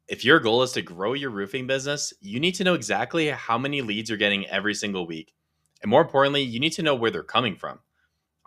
If your goal is to grow your roofing business, you need to know exactly how many leads you're getting every single week. And more importantly, you need to know where they're coming from.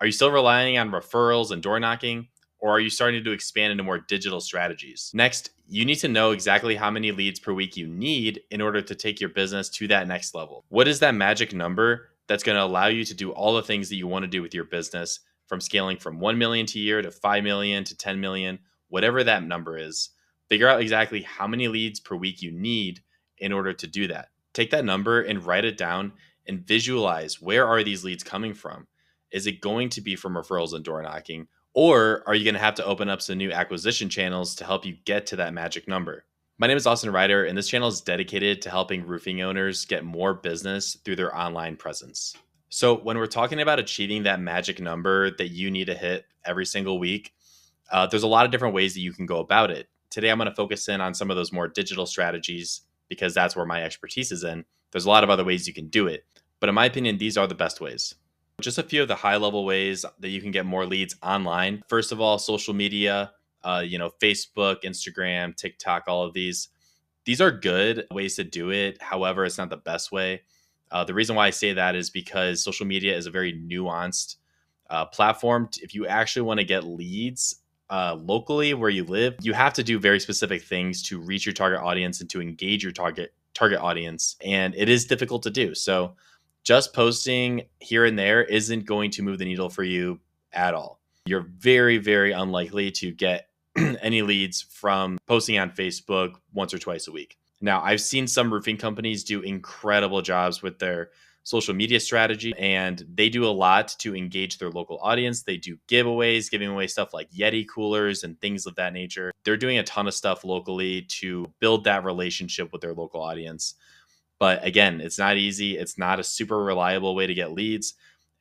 Are you still relying on referrals and door knocking? Or are you starting to expand into more digital strategies? Next, you need to know exactly how many leads per week you need in order to take your business to that next level. What is that magic number that's going to allow you to do all the things that you want to do with your business, from scaling from 1 million to year to 5 million to 10 million, whatever that number is? Figure out exactly how many leads per week you need in order to do that. Take that number and write it down and visualize, where are these leads coming from? Is it going to be from referrals and door knocking? Or are you going to have to open up some new acquisition channels to help you get to that magic number? My name is Austin Ryder, and this channel is dedicated to helping roofing owners get more business through their online presence. So, when we're talking about achieving that magic number that you need to hit every single week, there's a lot of different ways that you can go about it. Today, I'm going to focus in on some of those more digital strategies because that's where my expertise is in. There's a lot of other ways you can do it, but in my opinion, these are the best ways. Just a few of the high level ways that you can get more leads online. First of all, social media, Facebook, Instagram, TikTok, all of these. These are good ways to do it. However, it's not the best way. The reason why I say that is because social media is a very nuanced platform. If you actually want to get leads locally where you live, you have to do very specific things to reach your target audience and to engage your target audience. And it is difficult to do. So just posting here and there isn't going to move the needle for you at all. You're very, very unlikely to get any leads from posting on Facebook once or twice a week. Now, I've seen some roofing companies do incredible jobs with their social media strategy, and they do a lot to engage their local audience. They do giveaways, giving away stuff like Yeti coolers and things of that nature. They're doing a ton of stuff locally to build that relationship with their local audience. But again, it's not easy. It's not a super reliable way to get leads,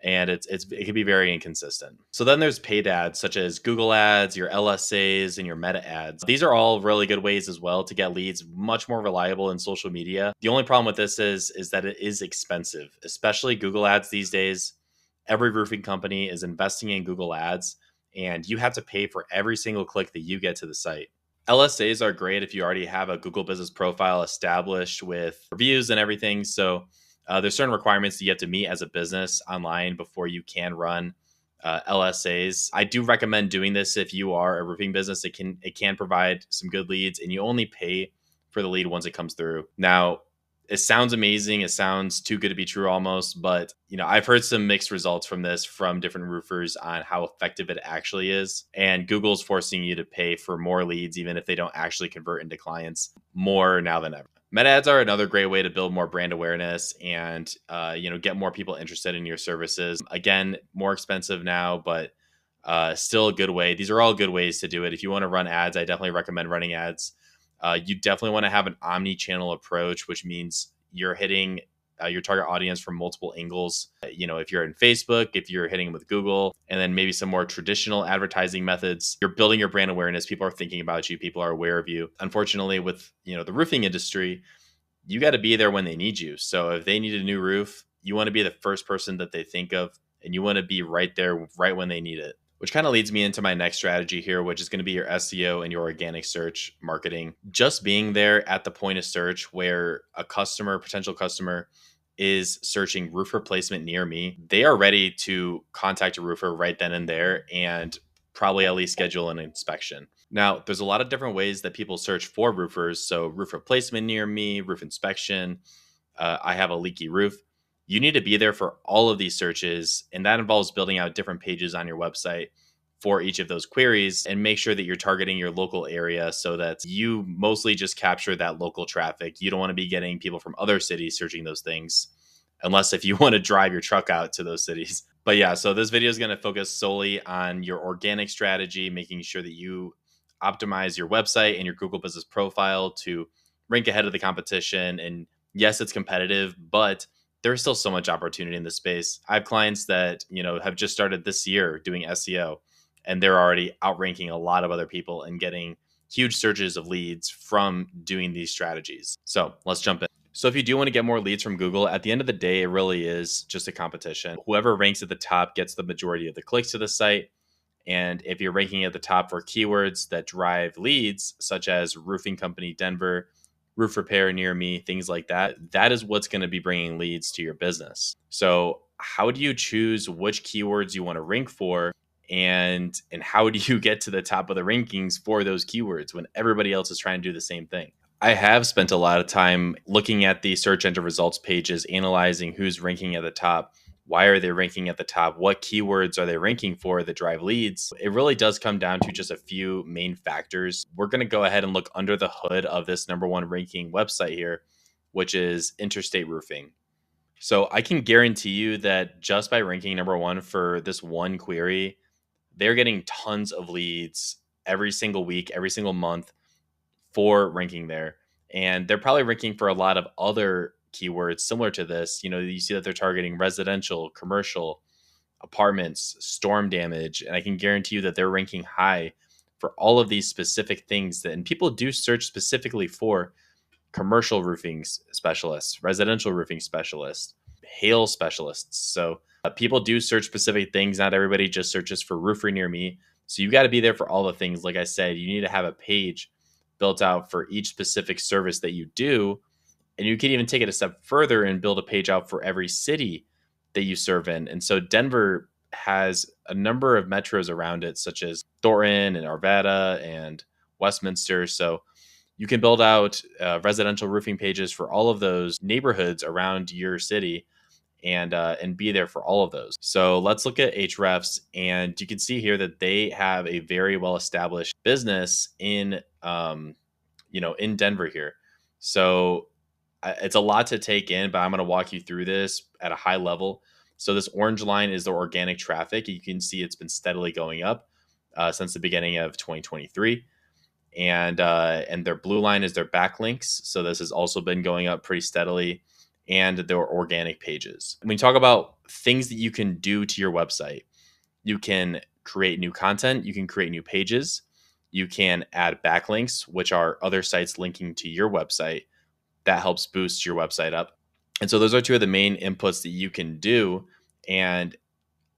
and it can be very inconsistent. So then there's paid ads such as Google ads, your LSAs, and your meta ads. These are all really good ways as well to get leads, much more reliable in social media. The only problem with this is that it is expensive, especially Google ads these days. Every roofing company is investing in Google ads, and you have to pay for every single click that you get to the site. LSAs are great if you already have a Google business profile established with reviews and everything. So there's certain requirements that you have to meet as a business online before you can run LSAs. I do recommend doing this if you are a roofing business. It can provide some good leads, and you only pay for the lead once it comes through. Now, it sounds amazing. It sounds too good to be true almost, but I've heard some mixed results from this from different roofers on how effective it actually is. And Google's forcing you to pay for more leads, even if they don't actually convert into clients, more now than ever. Meta ads are another great way to build more brand awareness and get more people interested in your services. Again, more expensive now, but still a good way. These are all good ways to do it. If you want to run ads, I definitely recommend running ads. You definitely want to have an omni-channel approach, which means you're hitting your target audience from multiple angles. If you're in Facebook, if you're hitting with Google, and then maybe some more traditional advertising methods, you're building your brand awareness. People are thinking about you. People are aware of you. Unfortunately, with the roofing industry, you got to be there when they need you. So if they need a new roof, you want to be the first person that they think of, and you want to be right there, right when they need it. Which kind of leads me into my next strategy here, which is going to be your SEO and your organic search marketing. Just being there at the point of search where a potential customer is searching roof replacement near me, they are ready to contact a roofer right then and there and probably at least schedule an inspection. Now, there's a lot of different ways that people search for roofers. So roof replacement near me, roof inspection, I have a leaky roof. You need to be there for all of these searches, and that involves building out different pages on your website for each of those queries, and make sure that you're targeting your local area so that you mostly just capture that local traffic. You don't want to be getting people from other cities searching those things, unless if you want to drive your truck out to those cities. But yeah, so this video is going to focus solely on your organic strategy, making sure that you optimize your website and your Google business profile to rank ahead of the competition. And yes, it's competitive, but there's still so much opportunity in this space. I have clients that, have just started this year doing SEO, and they're already outranking a lot of other people and getting huge surges of leads from doing these strategies. So let's jump in. So if you do want to get more leads from Google, at the end of the day, it really is just a competition. Whoever ranks at the top gets the majority of the clicks to the site, And if you're ranking at the top for keywords that drive leads, such as roofing company Denver, roof repair near me, things like that, that is what's going to be bringing leads to your business. So, how do you choose which keywords you want to rank for? And how do you get to the top of the rankings for those keywords when everybody else is trying to do the same thing? I have spent a lot of time looking at the search engine results pages, analyzing who's ranking at the top. Why are they ranking at the top? What keywords are they ranking for that drive leads? It really does come down to just a few main factors. We're going to go ahead and look under the hood of this number one ranking website here, which is Interstate Roofing. So I can guarantee you that just by ranking number one for this one query, they're getting tons of leads every single week, every single month for ranking there. And they're probably ranking for a lot of other keywords similar to this. You see that they're targeting residential, commercial, apartments, storm damage, and I can guarantee you that they're ranking high for all of these specific things and people do search specifically for commercial roofing specialists, residential roofing specialists, hail specialists. So people do search specific things. Not everybody just searches for roofer near me. So you got to be there for all the things. Like I said, you need to have a page built out for each specific service that you do. And you can even take it a step further and build a page out for every city that you serve in. And so Denver has a number of metros around it, such as Thornton and Arvada and Westminster. So you can build out residential roofing pages for all of those neighborhoods around your city and be there for all of those. So let's look at Hrefs, and you can see here that they have a very well established business in Denver here. So it's a lot to take in, but I'm going to walk you through this at a high level. So this orange line is the organic traffic. You can see it's been steadily going up since the beginning of 2023. And their blue line is their backlinks. So this has also been going up pretty steadily, and their organic pages. When you talk about things that you can do to your website, you can create new content, you can create new pages, you can add backlinks, which are other sites linking to your website. That helps boost your website up. And so those are two of the main inputs that you can do. And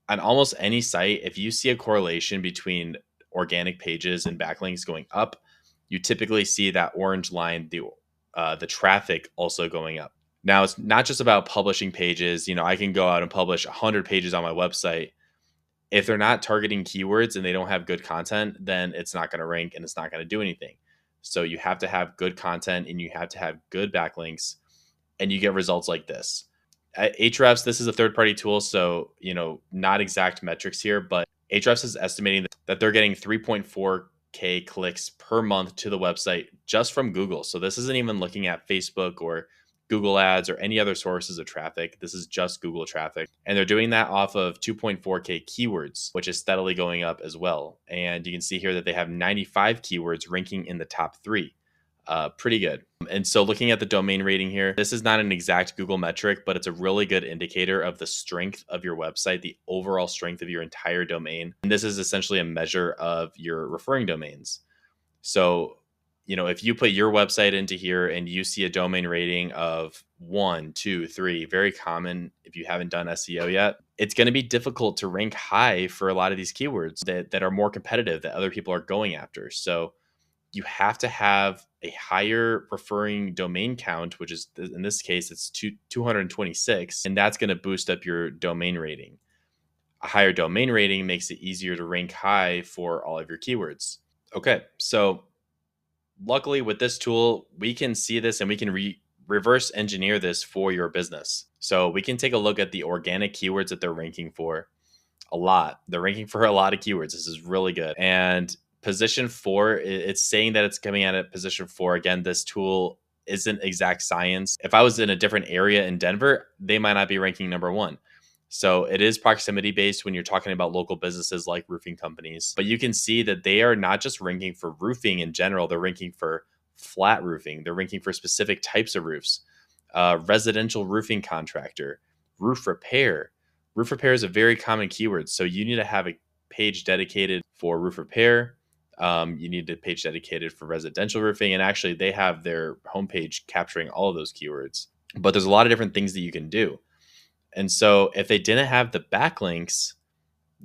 on almost any site, if you see a correlation between organic pages and backlinks going up, you typically see that orange line, the traffic also going up. Now, it's not just about publishing pages. I can go out and publish 100 pages on my website. If they're not targeting keywords and they don't have good content, then it's not going to rank and it's not going to do anything. So you have to have good content and you have to have good backlinks, and you get results like this. At Ahrefs, this is a third-party tool, so not exact metrics here, but Ahrefs is estimating that they're getting 3.4K clicks per month to the website just from Google. So this isn't even looking at Facebook or Google ads or any other sources of traffic. This is just Google traffic. And they're doing that off of 2.4K keywords, which is steadily going up as well. And you can see here that they have 95 keywords ranking in the top 3. Pretty good. And so looking at the domain rating here, this is not an exact Google metric, but it's a really good indicator of the strength of your website, the overall strength of your entire domain. And this is essentially a measure of your referring domains. So if you put your website into here and you see a domain rating of 1, 2, 3, very common if you haven't done SEO yet, it's going to be difficult to rank high for a lot of these keywords that are more competitive, that other people are going after. So you have to have a higher referring domain count, which is, in this case, it's 226, and that's going to boost up your domain rating. A higher domain rating makes it easier to rank high for all of your keywords. Okay, so luckily with this tool, we can see this and we can reverse engineer this for your business. So we can take a look at the organic keywords that they're ranking for a lot. They're ranking for a lot of keywords. This is really good. And position 4, it's saying that it's coming at position 4. Again, this tool isn't exact science. If I was in a different area in Denver, they might not be ranking number 1. So it is proximity based when you're talking about local businesses like roofing companies. But you can see that they are not just ranking for roofing in general. They're ranking for flat roofing. They're ranking for specific types of roofs. Residential roofing contractor, roof repair. Roof repair is a very common keyword. So you need to have a page dedicated for roof repair. You need a page dedicated for residential roofing. And actually, they have their homepage capturing all of those keywords. But there's a lot of different things that you can do. And so if they didn't have the backlinks,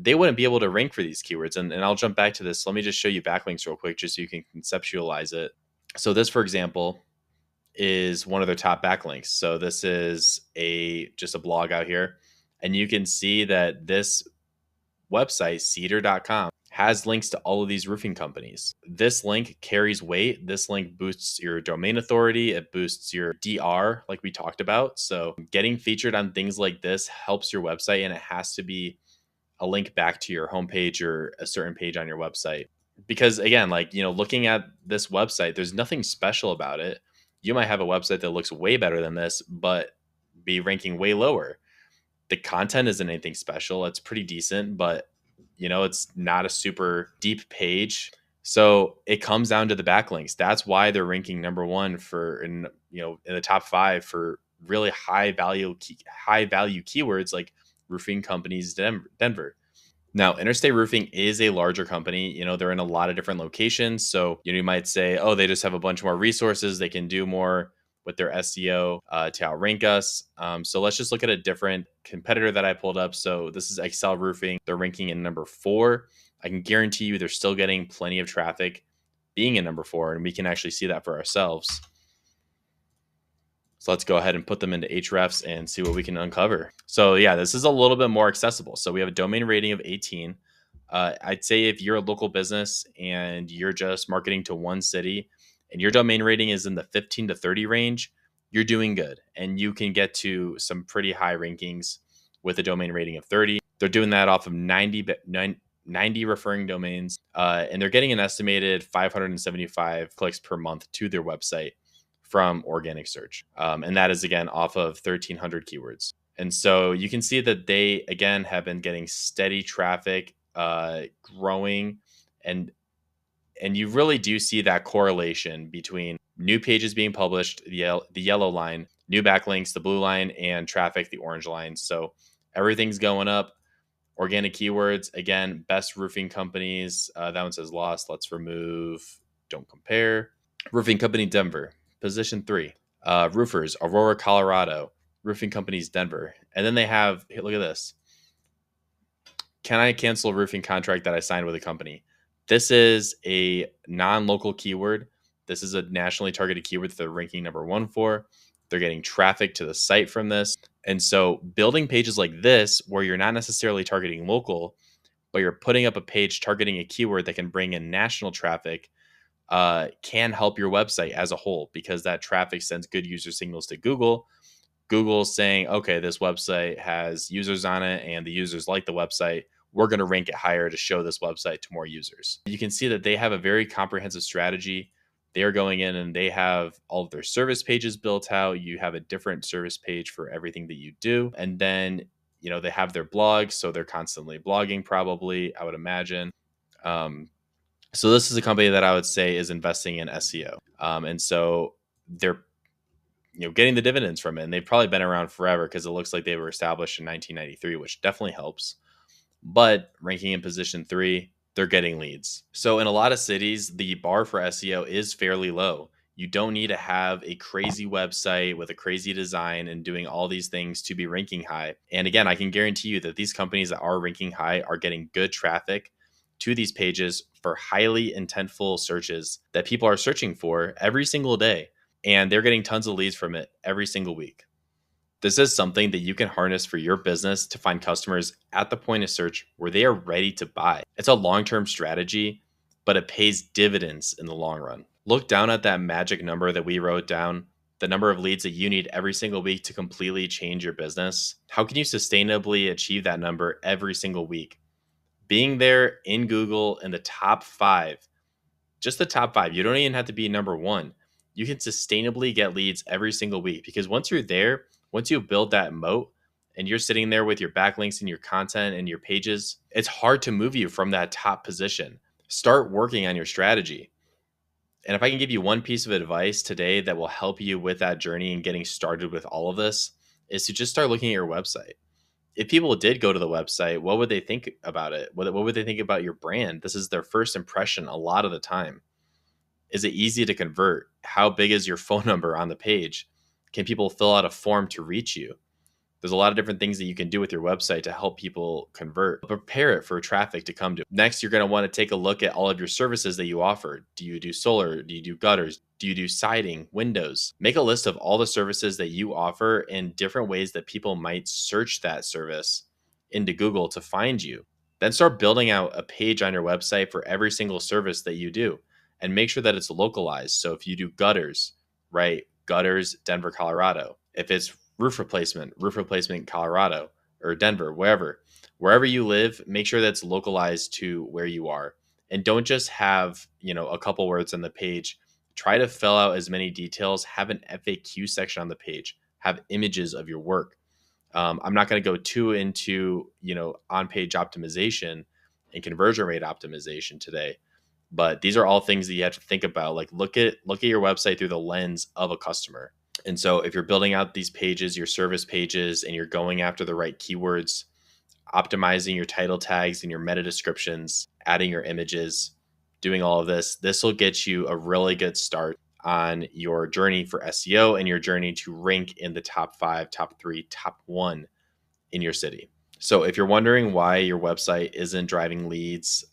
they wouldn't be able to rank for these keywords. And I'll jump back to this. Let me just show you backlinks real quick just so you can conceptualize it. So this, for example, is one of their top backlinks. So this is just a blog out here. And you can see that this website, cedar.com, has links to all of these roofing companies. This link carries weight. This link boosts your domain authority. It boosts your DR, like we talked about. So getting featured on things like this helps your website, and it has to be a link back to your homepage or a certain page on your website. Because again, like, looking at this website, there's nothing special about it. You might have a website that looks way better than this, but be ranking way lower. The content isn't anything special. It's pretty decent, but it's not a super deep page. So it comes down to the backlinks. That's why they're ranking number one in the top 5 for really high value keywords like roofing companies Denver. Now, Interstate Roofing is a larger company. They're in a lot of different locations. So, you might say, oh, they just have a bunch more resources. They can do more with their SEO to outrank us. So let's just look at a different competitor that I pulled up. So this is Excel Roofing. They're ranking in number 4. I can guarantee you they're still getting plenty of traffic being in number 4, and we can actually see that for ourselves. So let's go ahead and put them into Hrefs and see what we can uncover. So yeah, this is a little bit more accessible. So we have a domain rating of 18. I'd say if you're a local business and you're just marketing to one city and your domain rating is in the 15 to 30 range, you're doing good. And you can get to some pretty high rankings with a domain rating of 30. They're doing that off of 90 referring domains, and they're getting an estimated 575 clicks per month to their website from organic search. And that is, again, off of 1,300 keywords. And so you can see that they, again, have been getting steady traffic, growing, and you really do see that correlation between new pages being published, the yellow line, new backlinks, the blue line, and traffic, the orange line. So everything's going up. Organic keywords, again, best roofing companies. That one says lost. Let's remove, don't compare. Roofing company Denver, position 3. Roofers, Aurora, Colorado. Roofing companies Denver. And then they have, hey, look at this. Can I cancel a roofing contract that I signed with a company? This is a non-local keyword. This is a nationally targeted keyword that they're ranking number 1 for. They're getting traffic to the site from this. And so building pages like this, where you're not necessarily targeting local, but you're putting up a page targeting a keyword that can bring in national traffic, can help your website as a whole, because that traffic sends good user signals to Google. Google's saying, okay, this website has users on it and the users like the website. We're going to rank it higher to show this website to more users. You can see that they have a very comprehensive strategy. They are going in and they have all of their service pages built out. You have a different service page for everything that you do. And then, they have their blogs. So they're constantly blogging, probably, I would imagine. So this is a company that I would say is investing in SEO. And so they're getting the dividends from it. And they've probably been around forever, because it looks like they were established in 1993, which definitely helps. But ranking in position 3, they're getting leads. So in a lot of cities, the bar for SEO is fairly low. You don't need to have a crazy website with a crazy design and doing all these things to be ranking high. And again, I can guarantee you that these companies that are ranking high are getting good traffic to these pages for highly intentful searches that people are searching for every single day. And they're getting tons of leads from it every single week. This is something that you can harness for your business to find customers at the point of search where they are ready to buy. It's a long-term strategy, but it pays dividends in the long run. Look down at that magic number that we wrote down, the number of leads that you need every single week to completely change your business. How can you sustainably achieve that number every single week? Being there in Google in the top 5, just the top 5. You don't even have to be number 1. You can sustainably get leads every single week, because once you're there, once you build that moat and you're sitting there with your backlinks and your content and your pages, it's hard to move you from that top position. Start working on your strategy. And if I can give you one piece of advice today that will help you with that journey and getting started with all of this, is to just start looking at your website. If people did go to the website, what would they think about it? What would they think about your brand? This is their first impression a lot of the time. Is it easy to convert? How big is your phone number on the page? Can people fill out a form to reach you? There's a lot of different things that you can do with your website to help people convert. Prepare it for traffic to come to. Next, you're going to want to take a look at all of your services that you offer. Do you do solar? Do you do gutters? Do you do siding, windows? Make a list of all the services that you offer and different ways that people might search that service into Google to find you. Then start building out a page on your website for every single service that you do and make sure that it's localized. So if you do gutters, right? Gutters, Denver, Colorado. If it's roof replacement, Colorado or Denver, wherever you live, make sure that's localized to where you are. And don't just have, a couple words on the page. Try to fill out as many details. Have an FAQ section on the page. Have images of your work. I'm not going to go too into, on-page optimization and conversion rate optimization today, but these are all things that you have to think about. Like look at your website through the lens of a customer. And so if you're building out these pages, your service pages, and you're going after the right keywords, optimizing your title tags and your meta descriptions, adding your images, doing all of this will get you a really good start on your journey for SEO and your journey to rank in the top 5, top 3, top 1 in your city. So if you're wondering why your website isn't driving leads,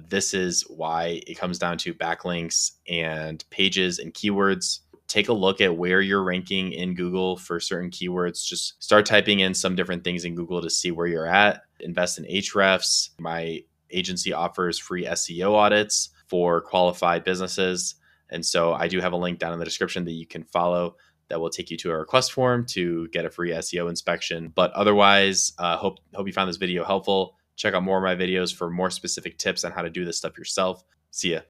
this is why. It comes down to backlinks and pages and keywords. Take a look at where you're ranking in Google for certain keywords. Just start typing in some different things in Google to see where you're at. Invest in Ahrefs. My agency offers free SEO audits for qualified businesses. And so I do have a link down in the description that you can follow that will take you to a request form to get a free SEO inspection. But otherwise, hope you found this video helpful. Check out more of my videos for more specific tips on how to do this stuff yourself. See ya.